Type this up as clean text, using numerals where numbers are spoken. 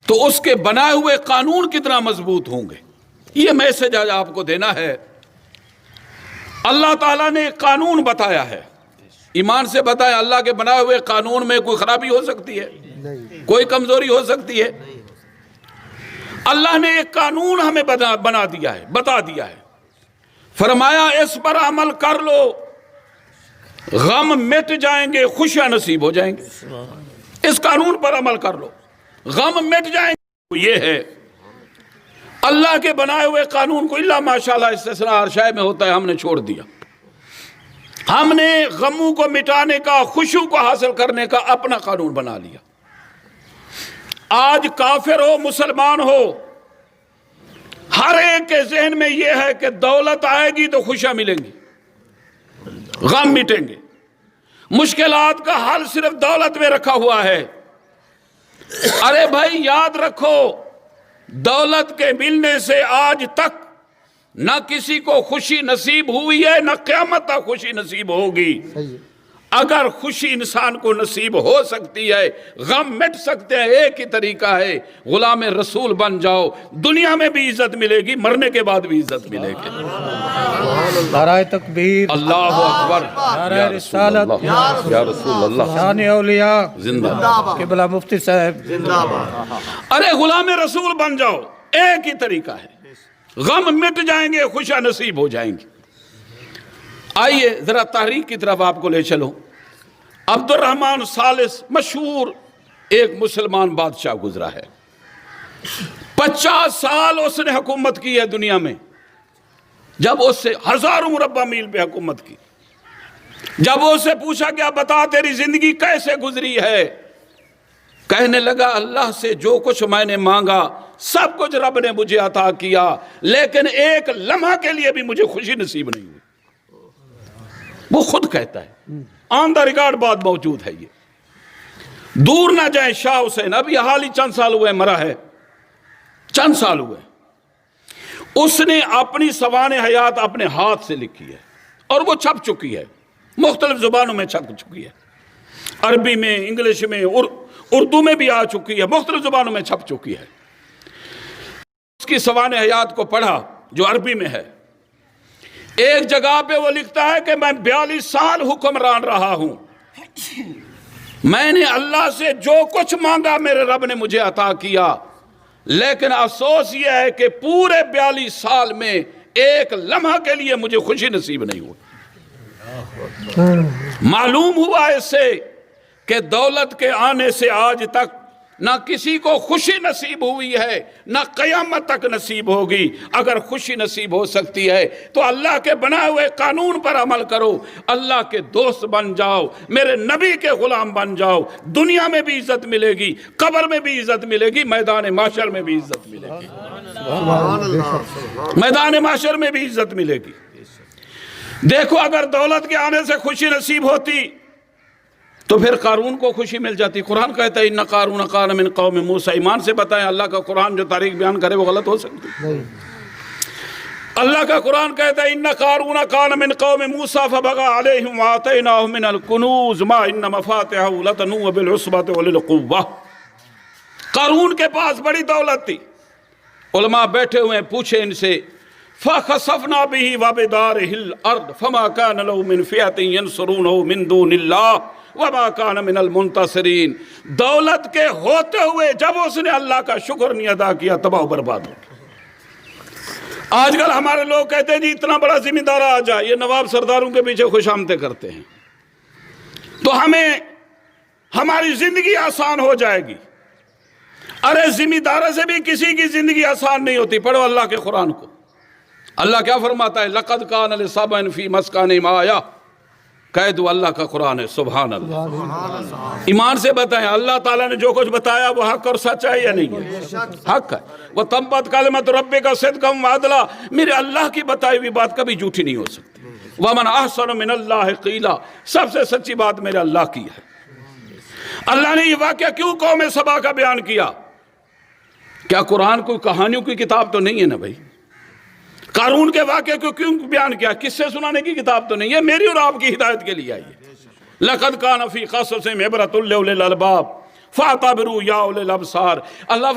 تو اس کے بنائے ہوئے قانون کتنا مضبوط ہوں گے۔ یہ میسج آج آپ کو دینا ہے۔ اللہ تعالیٰ نے ایک قانون بتایا ہے، ایمان سے بتایا اللہ کے بنائے ہوئے قانون میں کوئی خرابی ہو سکتی ہے؟ کوئی کمزوری ہو سکتی ہے؟ اللہ نے ایک قانون ہمیں بنا دیا ہے، بتا دیا ہے، فرمایا اس پر عمل کر لو، غم مٹ جائیں گے، خوشیاں نصیب ہو جائیں گے۔ اس قانون پر عمل کر لو، غم مٹ جائیں گے۔ یہ ہے اللہ کے بنائے ہوئے قانون کو، اللہ ماشاءاللہ استثناء ہر شے میں ہوتا ہے، ہم نے چھوڑ دیا۔ ہم نے غموں کو مٹانے کا، خوشیوں کو حاصل کرنے کا اپنا قانون بنا لیا۔ آج کافر ہو مسلمان ہو، ہر ایک کے ذہن میں یہ ہے کہ دولت آئے گی تو خوشیاں ملیں گی، غم مٹیں گے۔ مشکلات کا حل صرف دولت میں رکھا ہوا ہے۔ ارے بھائی یاد رکھو، دولت کے ملنے سے آج تک نہ کسی کو خوشی نصیب ہوئی ہے، نہ قیامت تک خوشی نصیب ہوگی۔ اگر خوشی انسان کو نصیب ہو سکتی ہے، غم مٹ سکتے ہیں، ایک ہی طریقہ ہے، غلام رسول بن جاؤ، دنیا میں بھی عزت ملے گی، مرنے کے بعد بھی عزت ملے گی۔ نعرہ تکبیر، اللہ اکبر، نعرہ رسالت، یا رسول اللہ، شان اولیاء، زندہ۔ قبلہ مفتی صاحب۔ ارے غلام رسول بن جاؤ، ایک ہی طریقہ ہے، غم مٹ جائیں گے، خوشیاں نصیب ہو جائیں گی۔ آئیے ذرا تاریخ کی طرف آپ کو لے چلو۔ عبد الرحمن ثالث مشہور ایک مسلمان بادشاہ گزرا ہے، 50 سال اس نے حکومت کی ہے دنیا میں۔ جب اس سے ہزاروں مربع میل پہ حکومت کی، جب اس سے پوچھا گیا بتا تیری زندگی کیسے گزری ہے، کہنے لگا اللہ سے جو کچھ میں نے مانگا سب کچھ رب نے مجھے عطا کیا، لیکن ایک لمحہ کے لیے بھی مجھے خوشی نصیب نہیں ہوئی۔ وہ خود کہتا ہے، آن دا ریکارڈ بات موجود ہے۔ یہ دور نہ جائیں شاہ حسین، ابھی حال ہی چند سال ہوئے مرا ہے، چند سال ہوئے۔ اس نے اپنی سوانح حیات اپنے ہاتھ سے لکھی ہے اور وہ چھپ چکی ہے، مختلف زبانوں میں چھپ چکی ہے، عربی میں، انگلش میں، اردو میں بھی آ چکی ہے، مختلف زبانوں میں چھپ چکی ہے۔ اس کی سوانح حیات کو پڑھا جو عربی میں ہے۔ ایک جگہ پہ وہ لکھتا ہے کہ میں 42 سال حکمران رہا ہوں، میں نے اللہ سے جو کچھ مانگا میرے رب نے مجھے عطا کیا، لیکن افسوس یہ ہے کہ پورے 42 سال میں ایک لمحہ کے لیے مجھے خوشی نصیب نہیں ہوئی۔ معلوم ہوا اس سے کہ دولت کے آنے سے آج تک نہ کسی کو خوشی نصیب ہوئی ہے، نہ قیامت تک نصیب ہوگی۔ اگر خوشی نصیب ہو سکتی ہے تو اللہ کے بنائے ہوئے قانون پر عمل کرو، اللہ کے دوست بن جاؤ، میرے نبی کے غلام بن جاؤ، دنیا میں بھی عزت ملے گی، قبر میں بھی عزت ملے گی، میدان محشر میں بھی عزت ملے گی، میدان محشر میں بھی عزت ملے گی۔ دیکھو اگر دولت کے آنے سے خوشی نصیب ہوتی تو پھر قارون کو خوشی مل جاتی۔ قرآن کہتا ہے ان قارون کان من قوم موسیٰ، ایمان سے بتائیں اللہ کا قرآن جو تاریخ بیان کرے وہ غلط ہو سکتی؟ اللہ کا قرآن کہتا ہے ان قارون کان من قوم موسیٰ فبغى علیہم وآتیناہ من الکنوز ما ان مفاتحہ لتنوء بالعصبۃ اولي القوہ۔ قارون کے پاس بڑی دولت تھی، علماء بیٹھے ہوئے پوچھے ان سے فَخَسَفْنَا بِهِ وَبِدَارِهِ الْأَرْضِ فَمَا كَانَ لَهُ مِنْ فِئَةٍ يَنْصُرُونَهُ مِنْ دُونِ اللَّهِ وَمَا كَانَ مِنَ الْمُنْتَصِرِينَ۔ دولت کے ہوتے ہوئے جب اس نے اللہ کا شکر نہیں ادا کیا تباہ و برباد ہو گیا۔ آج کل ہمارے لوگ کہتے ہیں جی اتنا بڑا ذمہ دار آ جائے، یہ نواب سرداروں کے پیچھے خوش آمدیں کرتے ہیں تو ہمیں ہماری زندگی آسان ہو جائے گی۔ ارے ذمہ دار سے بھی کسی کی زندگی آسان نہیں ہوتی۔ پڑھو اللہ کے قرآن کو، اللہ کیا فرماتا ہے لَقَدْ كَانَ لِسَبْإٍ فِي مَسْكَنِهِمْ آیَةٌ۔ کہہ دو اللہ کا قرآن ہے، سبحان اللہ۔ ایمان سے بتائیں اللہ تعالیٰ نے جو کچھ بتایا وہ حق اور سچ ہے یا نہیں ہے؟ حق ہے۔ وَتَمَّتْ كَلِمَةُ رَبِّكَ صِدْقًا وَعَدْلًا، میرے اللہ کی بتائی ہوئی بات کبھی جھوٹی نہیں ہو سکتی۔ وَمَنْ أَحْسَنُ مِنَ اللَّهِ قِيلًا، سب سے سچی بات میرے اللہ کی ہے۔ اللہ نے یہ واقعہ کیوں قوم سبا کا بیان کیا؟ کیا قرآن کوئی کہانیوں کی کتاب تو نہیں ہے نا بھائی؟ قارون کے واقعے کو کیوں بیان کیا؟ کس سے سنانے کی کتاب تو نہیں ہے، میری اور آپ کی ہدایت کے لیے آئی ہے۔ لَقَدْ كَانَ فِي قَصَصِهِمْ عِبْرَةٌ لِّأُولِي الْأَلْبَابِ فَاعْتَبِرُوا يَا أُولِي الْأَبْصَارِ۔ اللہ